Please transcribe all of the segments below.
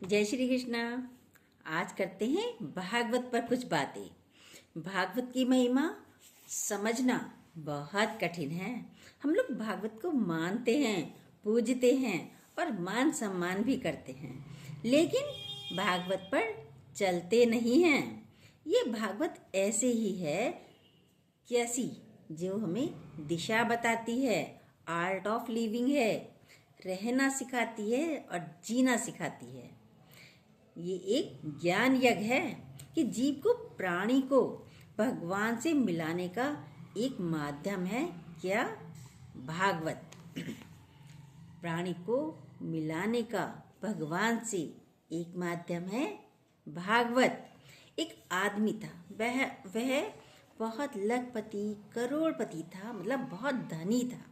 जय श्री कृष्णा। आज करते हैं भागवत पर कुछ बातें। भागवत की महिमा समझना बहुत कठिन है। हम लोग भागवत को मानते हैं, पूजते हैं और मान सम्मान भी करते हैं, लेकिन भागवत पर चलते नहीं हैं। ये भागवत ऐसे ही है कैसी जो हमें दिशा बताती है, आर्ट ऑफ लिविंग है, रहना सिखाती है और जीना सिखाती है। ये एक ज्ञान यज्ञ है कि जीव को, प्राणी को भगवान से मिलाने का एक माध्यम है। क्या? भागवत प्राणी को मिलाने का भगवान से एक माध्यम है भागवत। एक आदमी था, वह बहुत लखपति, करोड़पति था, मतलब बहुत धनी था।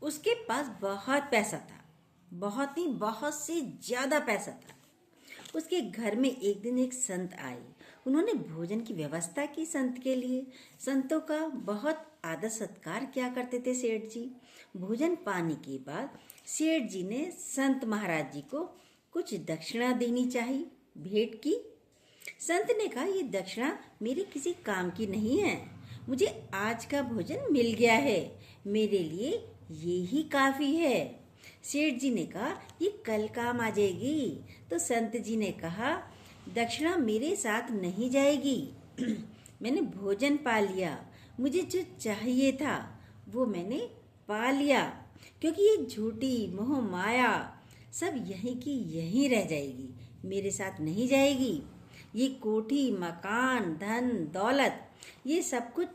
उसके पास बहुत पैसा था, बहुत ही बहुत से ज़्यादा पैसा था। उसके घर में एक दिन एक संत आए। उन्होंने भोजन की व्यवस्था की संत के लिए। संतों का बहुत आदर सत्कार किया करते थे सेठ जी। भोजन पाने के बाद सेठ जी ने संत महाराज जी को कुछ दक्षिणा देनी चाहिए, भेंट की। संत ने कहा, ये दक्षिणा मेरे किसी काम की नहीं है, मुझे आज का भोजन मिल गया है, मेरे लिए ये ही काफ़ी है। सेठ जी ने कहा, ये कल काम आ जाएगी। तो संत जी ने कहा, दक्षिणा मेरे साथ नहीं जाएगी। मैंने भोजन पा लिया, मुझे जो चाहिए था वो मैंने पा लिया, क्योंकि ये झूठी मोह माया सब यहीं की यहीं रह जाएगी, मेरे साथ नहीं जाएगी। ये कोठी, मकान, धन, दौलत, ये सब कुछ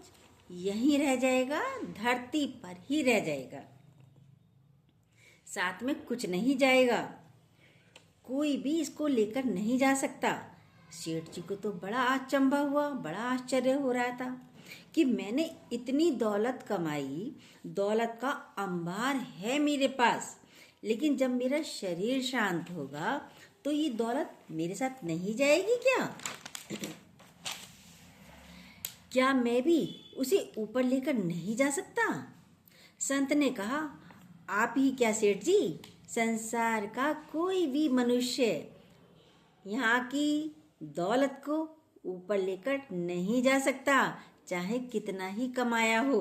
यहीं रह जाएगा, धरती पर ही रह जाएगा, साथ में कुछ नहीं जाएगा, कोई भी इसको लेकर नहीं जा सकता। सेठ जी को तो बड़ा अचंभा हुआ, बड़ा आश्चर्य हो रहा था कि मैंने इतनी दौलत कमाई, दौलत का अंबार है मेरे पास, लेकिन जब मेरा शरीर शांत होगा तो ये दौलत मेरे साथ नहीं जाएगी क्या? क्या मैं भी उसे ऊपर लेकर नहीं जा सकता? संत ने कहा, आप ही क्या सेठ जी, संसार का कोई भी मनुष्य यहाँ की दौलत को ऊपर लेकर नहीं जा सकता, चाहे कितना ही कमाया हो।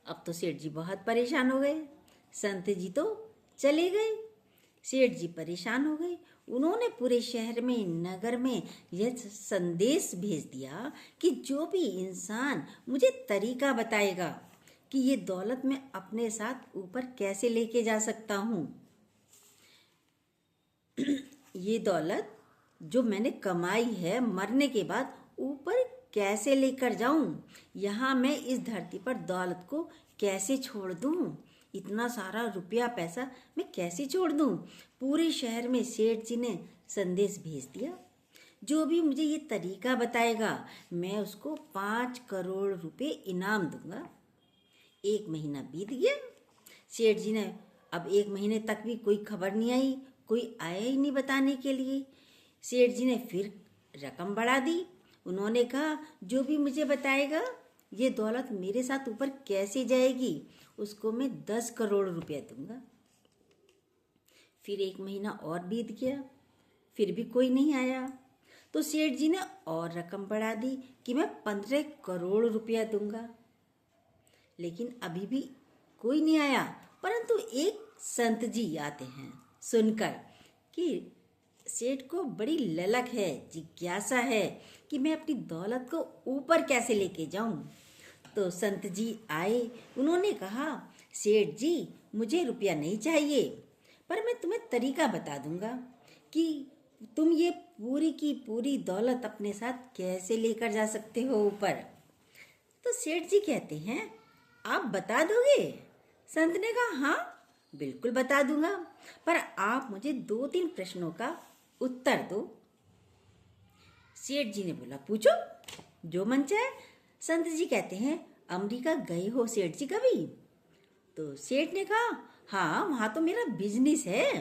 अब तो सेठ जी बहुत परेशान हो गए। संत जी तो चले गए, सेठ जी परेशान हो गए। उन्होंने पूरे शहर में, नगर में यह संदेश भेज दिया कि जो भी इंसान मुझे तरीका बताएगा कि ये दौलत मैं अपने साथ ऊपर कैसे लेके जा सकता हूँ, ये दौलत जो मैंने कमाई है मरने के बाद ऊपर कैसे लेकर जाऊं, यहाँ मैं इस धरती पर दौलत को कैसे छोड़ दूं, इतना सारा रुपया पैसा मैं कैसे छोड़ दूं। पूरे शहर में सेठ जी ने संदेश भेज दिया, जो भी मुझे ये तरीका बताएगा मैं उसको 5 करोड़ रुपए इनाम दूंगा। 1 महीना बीत गया। सेठ जी ने, अब 1 महीने तक भी कोई खबर नहीं आई, कोई आया ही नहीं बताने के लिए। सेठ जी ने फिर रकम बढ़ा दी। उन्होंने कहा, जो भी मुझे बताएगा ये दौलत मेरे साथ ऊपर कैसे जाएगी, उसको मैं 10 करोड़ रुपया दूंगा। फिर 1 महीना और बीत गया, फिर भी कोई नहीं आया। तो सेठ जी ने और रकम बढ़ा दी कि मैं 15 करोड़ रुपया दूंगा, लेकिन अभी भी कोई नहीं आया। परंतु एक संत जी आते हैं सुनकर कि सेठ को बड़ी ललक है, जिज्ञासा है कि मैं अपनी दौलत को ऊपर कैसे लेके जाऊं। तो संत जी आए। उन्होंने कहा, सेठ जी मुझे रुपया नहीं चाहिए, पर मैं तुम्हें तरीका बता दूंगा कि तुम ये पूरी की पूरी दौलत अपने साथ कैसे लेकर जा सकते हो ऊपर। तो सेठ जी कहते हैं, आप बता दोगे? संत ने कहा, हाँ बिल्कुल बता दूंगा, पर आप मुझे 2-3 प्रश्नों का उत्तर दो। सेठ जी ने बोला, पूछो जो मन चाहे। संत जी कहते हैं, अमेरिका गए हो सेठ जी कभी? तो सेठ ने कहा, हाँ वहाँ तो मेरा बिजनेस है।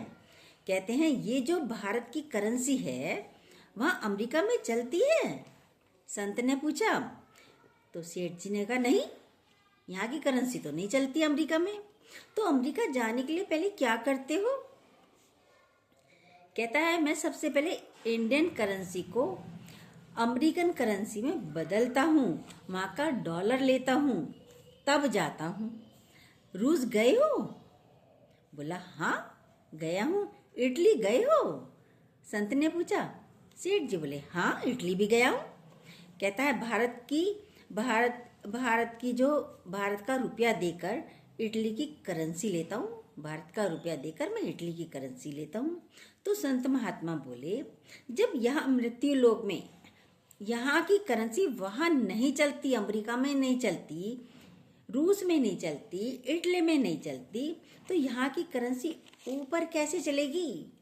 कहते हैं, ये जो भारत की करेंसी है वहाँ अमेरिका में चलती है? संत ने पूछा। तो सेठ जी ने कहा, नहीं यहाँ की करेंसी तो नहीं चलती अमेरिका में। तो अमेरिका जाने के लिए पहले क्या करते हो? कहता है मैं सबसे पहले इंडियन करेंसी को अमेरिकन करेंसी में बदलता हूँ, वहाँ का डॉलर लेता हूँ, तब जाता हूँ। रूस गए हो? बोला हाँ गया हूँ। इटली गए हो? संत ने पूछा। सेठ जी बोले हाँ इटली भी गया हूँ। कहता है भारत का रुपया देकर इटली की करेंसी लेता हूँ, भारत का रुपया देकर मैं इटली की करेंसी लेता हूँ। तो संत महात्मा बोले जब यहाँ मृत्यु लोक में यहाँ की करेंसी वहाँ नहीं चलती, अमेरिका में नहीं चलती, रूस में नहीं चलती, इटली में नहीं चलती, तो यहाँ की करेंसी ऊपर कैसे चलेगी?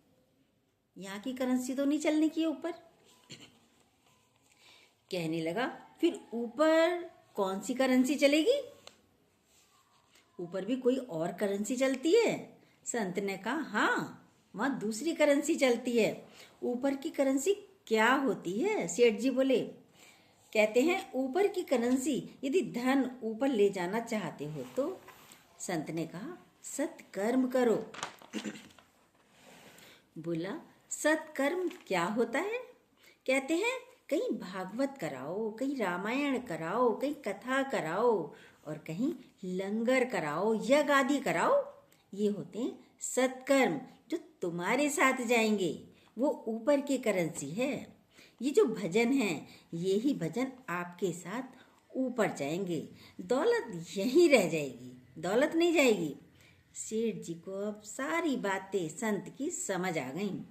यहाँ की करेंसी तो नहीं चलने की ऊपर। कहने लगा फिर ऊपर कौन सी करेंसी चलेगी? ऊपर भी कोई और करेंसी चलती है? संत ने कहा हाँ वहाँ दूसरी करेंसी चलती है। ऊपर की करेंसी क्या होती है? सेठ जी बोले। कहते हैं ऊपर की करेंसी यदि धन ऊपर ले जाना चाहते हो तो संत ने कहा सत्कर्म करो। बोला सत्कर्म क्या होता है? कहते हैं कहीं भागवत कराओ, कहीं रामायण कराओ, कहीं कथा कराओ और कहीं लंगर कराओ, यज्ञ आदि कराओ। ये होते हैं सत्कर्म जो तुम्हारे साथ जाएंगे, वो ऊपर की करेंसी है। ये जो भजन है ये ही भजन आपके साथ ऊपर जाएंगे, दौलत यहीं रह जाएगी, दौलत नहीं जाएगी। सेठ जी को अब सारी बातें संत की समझ आ गईं।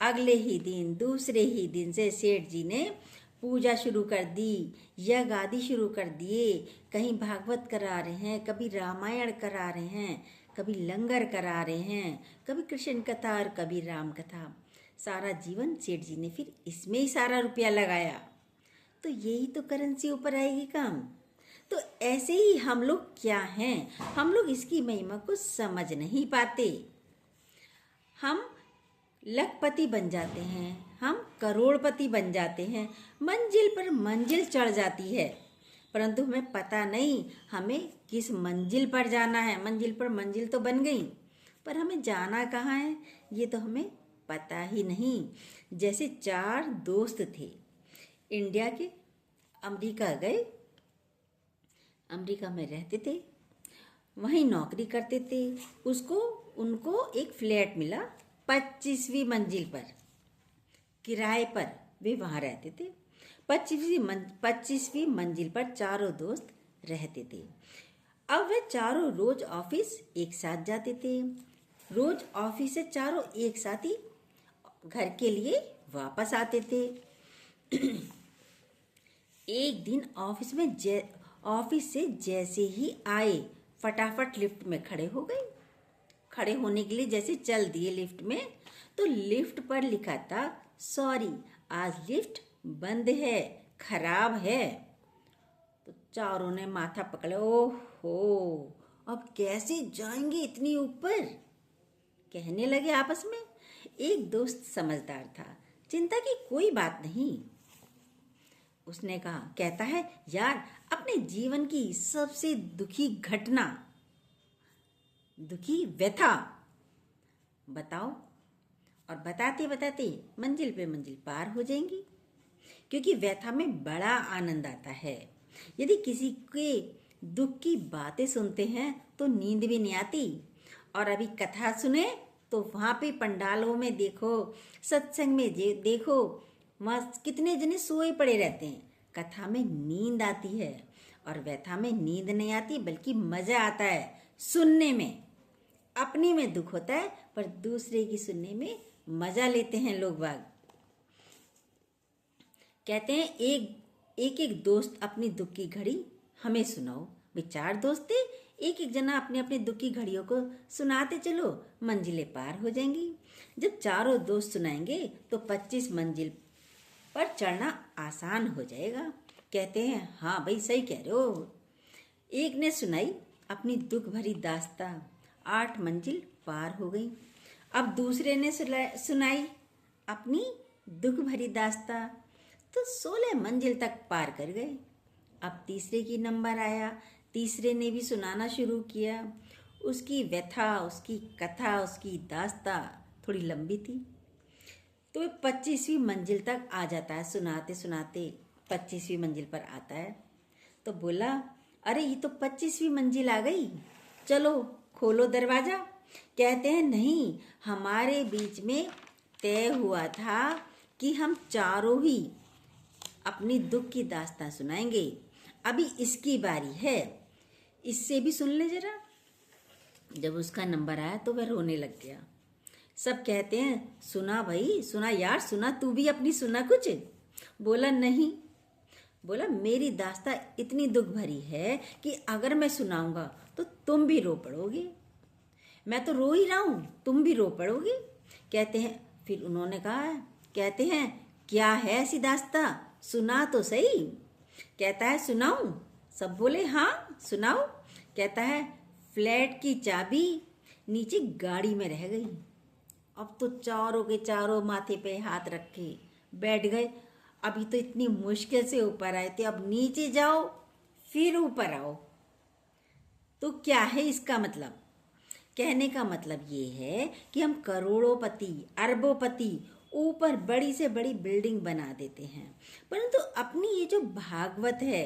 अगले ही दिन दूसरे ही दिन से सेठ जी ने पूजा शुरू कर दी, यज्ञ आदि शुरू कर दिए। कहीं भागवत करा रहे हैं, कभी रामायण करा रहे हैं, कभी लंगर करा रहे हैं, कभी कृष्ण कथा और कभी राम कथा। सारा जीवन सेठ जी ने फिर इसमें ही सारा रुपया लगाया। तो यही तो करेंसी ऊपर आएगी काम। तो ऐसे ही हम लोग क्या हैं, हम लोग इसकी महिमा को समझ नहीं पाते। हम लखपति बन जाते हैं, हम करोड़पति बन जाते हैं, मंजिल पर मंजिल चढ़ जाती है, परंतु हमें पता नहीं हमें किस मंजिल पर जाना है। मंजिल पर मंजिल तो बन गई, पर हमें जाना कहाँ है ये तो हमें पता ही नहीं। जैसे 4 दोस्त थे, इंडिया के, अमेरिका गए, अमेरिका में रहते थे, वहीं नौकरी करते थे। उनको एक फ्लैट मिला 25वीं मंजिल पर, किराए पर वे वहाँ रहते थे। 25वीं मंजिल पर चारों दोस्त रहते थे। अब वे चारों रोज ऑफिस एक साथ जाते थे। रोज ऑफिस से चारों एक साथ ही घर के लिए वापस आते थे। एक दिन ऑफिस से जैसे ही आए फटाफट लिफ्ट में खड़े हो गए। खड़े होने के लिए जैसे चल दिए लिफ्ट में, तो लिफ्ट पर लिखा था सॉरी आज लिफ्ट बंद है, खराब है। तो चारों ने माथा पकड़ा, ओहो अब कैसे जाएंगे इतनी ऊपर। कहने लगे आपस में। एक दोस्त समझदार था, चिंता की कोई बात नहीं। उसने कहा, कहता है यार अपने जीवन की सबसे दुखी घटना, दुखी व्यथा बताओ। और बताते बताते मंजिल पे मंजिल पार हो जाएंगी, क्योंकि व्यथा में बड़ा आनंद आता है। यदि किसी के दुख की बातें सुनते हैं तो नींद भी नहीं आती। और अभी कथा सुने तो वहाँ पे पंडालों में देखो, सत्संग में देखो, वहाँ कितने जने सोए पड़े रहते हैं। कथा में नींद आती है और व्यथा में नींद नहीं आती, बल्कि मजा आता है सुनने में। अपने में दुख होता है पर दूसरे की सुनने में मजा लेते हैं लोग बाग। कहते हैं एक दोस्त अपनी दुख की घड़ी हमें सुनाओ। वे 4 दोस्त थे, एक जना अपने अपने दुख की घड़ियों को सुनाते चलो, मंजिलें पार हो जाएंगी। जब चारों दोस्त सुनाएंगे तो 25 मंजिल पर चढ़ना आसान हो जाएगा। कहते हैं हाँ भाई सही कह रहे हो। एक ने सुनाई अपनी दुख भरी दास्तां, 8 मंजिल पार हो गई। अब दूसरे ने सुनाई अपनी दुख भरी दास्तां, तो 16 मंजिल तक पार कर गए। अब तीसरे की नंबर आया, तीसरे ने भी सुनाना शुरू किया। उसकी व्यथा, उसकी कथा, उसकी दास्तां थोड़ी लंबी थी, तो वह 25वीं मंजिल तक आ जाता है। सुनाते सुनाते 25वीं मंजिल पर आता है तो बोला, अरे ये तो 25वीं मंजिल आ गई, चलो खोलो दरवाजा। कहते हैं नहीं, हमारे बीच में तय हुआ था कि हम चारों ही अपनी दुख की दास्तां सुनाएंगे। अभी इसकी बारी है, इससे भी सुन ले जरा। जब उसका नंबर आया तो वह रोने लग गया। सब कहते हैं, सुना भाई, सुना यार, सुना, तू भी अपनी सुना कुछ। बोला नहीं। बोला मेरी दास्तां इतनी दुख भरी है कि अगर मैं सुनाऊंगा तो तुम भी रो पड़ोगे। मैं तो रो ही रहा हूं, तुम भी रो पड़ोगे। कहते हैं, फिर उन्होंने कहा, कहते हैं क्या है ऐसी दास्तां, सुना तो सही। कहता है सुनाऊं। सब बोले हाँ सुनाओ। कहता है फ्लैट की चाबी नीचे गाड़ी में रह गई। अब तो चारों के चारों माथे पे हाथ रखे बैठ गए। अभी तो इतनी मुश्किल से ऊपर आए थे, अब नीचे जाओ फिर ऊपर आओ। तो क्या है इसका मतलब? कहने का मतलब ये है कि हम करोड़ोंपति, अरबोंपति, ऊपर बड़ी से बड़ी बिल्डिंग बना देते हैं, परंतु अपनी ये जो भागवत है,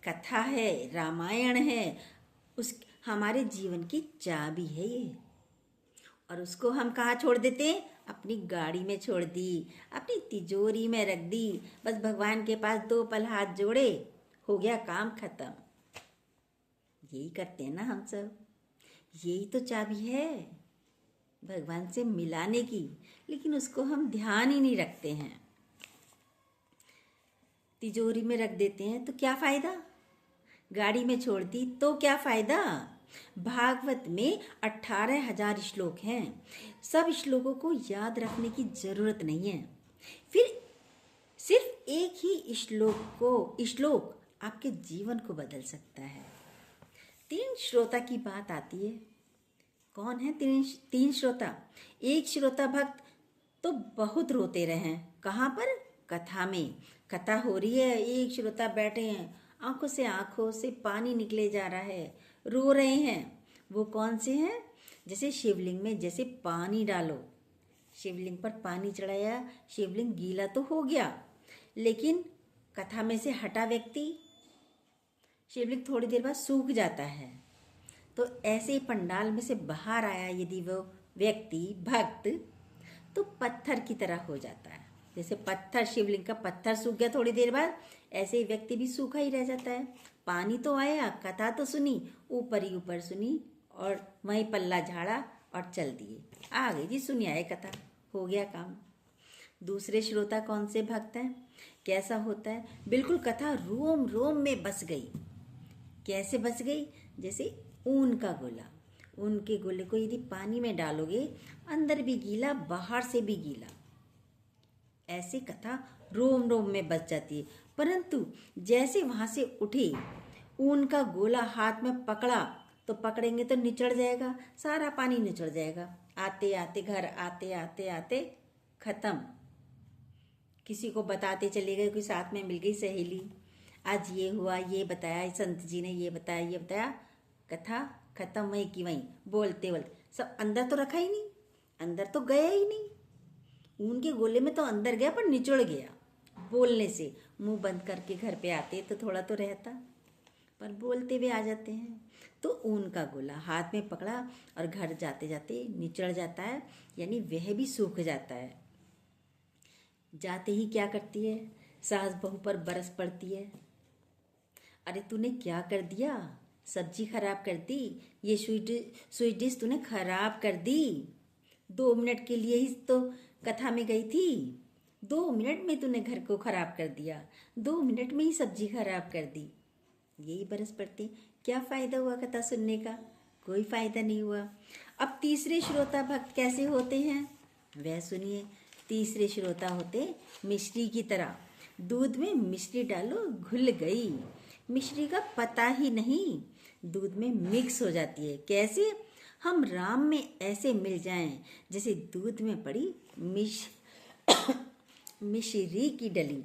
कथा है, रामायण है, उस हमारे जीवन की चाबी है ये। और उसको हम कहाँ छोड़ देते हैं? अपनी गाड़ी में छोड़ दी, अपनी तिजोरी में रख दी। बस भगवान के पास 2 पल हाथ जोड़े, हो गया काम खत्म। यही करते हैं ना हम सब। यही तो चाबी है भगवान से मिलाने की, लेकिन उसको हम ध्यान ही नहीं रखते हैं। तिजोरी में रख देते हैं तो क्या फायदा, गाड़ी में छोड़ दी तो क्या फायदा। भागवत में 18,000 श्लोक हैं। सब श्लोकों को याद रखने की जरूरत नहीं है। फिर सिर्फ एक ही श्लोक आपके जीवन को बदल सकता है। 3 श्रोता की बात आती है। कौन है 3 श्रोता? एक श्रोता भक्त तो बहुत रोते रहे हैं। कहाँ पर? कथा में। कथा हो रही है, एक श्रोता बैठे हैं, आंखों से पानी निकले जा रहा है, रो रहे हैं। वो कौन से हैं? जैसे शिवलिंग में जैसे पानी डालो, शिवलिंग पर पानी चढ़ाया, शिवलिंग गीला तो हो गया, लेकिन कथा में से हटा व्यक्ति, शिवलिंग थोड़ी देर बाद सूख जाता है। तो ऐसे ही पंडाल में से बाहर आया यदि वो व्यक्ति, भक्त, तो पत्थर की तरह हो जाता है। जैसे पत्थर, शिवलिंग का पत्थर सूख गया थोड़ी देर बाद, ऐसे ही व्यक्ति भी सूखा ही रह जाता है। पानी तो आया, कथा तो सुनी, ऊपर ही ऊपर सुनी और वहीं पल्ला झाड़ा और चल दिए, आ गई जी सुनी आए कथा, हो गया काम। दूसरे श्रोता कौन से भक्त हैं? कैसा होता है? बिल्कुल कथा रोम रोम में बस गई। कैसे बस गई? जैसे ऊन का गोला, ऊन के गोले को यदि पानी में डालोगे, अंदर भी गीला, बाहर से भी गीला, ऐसी कथा रोम रोम में बच जाती है। परंतु जैसे वहां से उठे, ऊन का गोला हाथ में पकड़ा, तो पकड़ेंगे तो निचड़ जाएगा, सारा पानी निचड़ जाएगा। आते आते घर, आते आते खत्म। किसी को बताते चले गए, कोई साथ में मिल गई सहेली, आज ये हुआ, ये बताया, संत जी ने ये बताया, कथा खत्म वहीं की वहीं, बोलते सब अंदर तो रखा ही नहीं, अंदर तो गया ही नहीं। ऊन के गोले में तो अंदर गया पर निचड़ गया बोलने से। मुंह बंद करके घर पे आते तो थोड़ा तो रहता, पर बोलते हुए आ जाते हैं। तो ऊन का गोला हाथ में पकड़ा और घर जाते जाते निचड़ जाता है, यानी वह भी सूख जाता है। जाते ही क्या करती है? सास बहू पर बरस पड़ती है, अरे तूने क्या कर दिया, सब्जी खराब कर दी, ये स्वीट डिश तूने खराब कर दी। 2 मिनट के लिए ही तो कथा में गई थी, 2 मिनट में तूने घर को खराब कर दिया, 2 मिनट में ही सब्जी खराब कर दी। यही बरस पड़ती। क्या फायदा हुआ कथा सुनने का? कोई फायदा नहीं हुआ। अब तीसरे श्रोता भक्त कैसे होते हैं वह सुनिए। तीसरे श्रोता होते मिश्री की तरह, दूध में मिश्री डालो घुल गई, मिश्री का पता ही नहीं, दूध में मिक्स हो जाती है। कैसे? हम राम में ऐसे मिल जाएं जैसे दूध में पड़ी मिश्री की डली।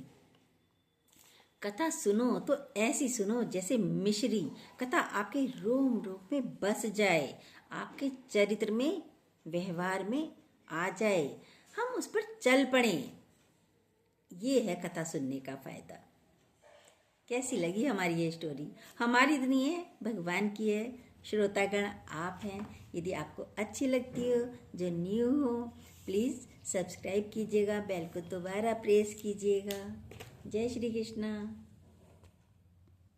कथा सुनो तो ऐसी सुनो जैसे मिश्री, कथा आपके रोम रोम में बस जाए, आपके चरित्र में, व्यवहार में आ जाए। हम उस पर चल पड़े। ये है कथा सुनने का फायदा। कैसी लगी हमारी ये स्टोरी? हमारी तो नहीं है, भगवान की है। श्रोतागण आप हैं। यदि आपको अच्छी लगती हो, जो न्यू हो, प्लीज़ सब्सक्राइब कीजिएगा, बेल को दोबारा प्रेस कीजिएगा। जय श्री कृष्णा।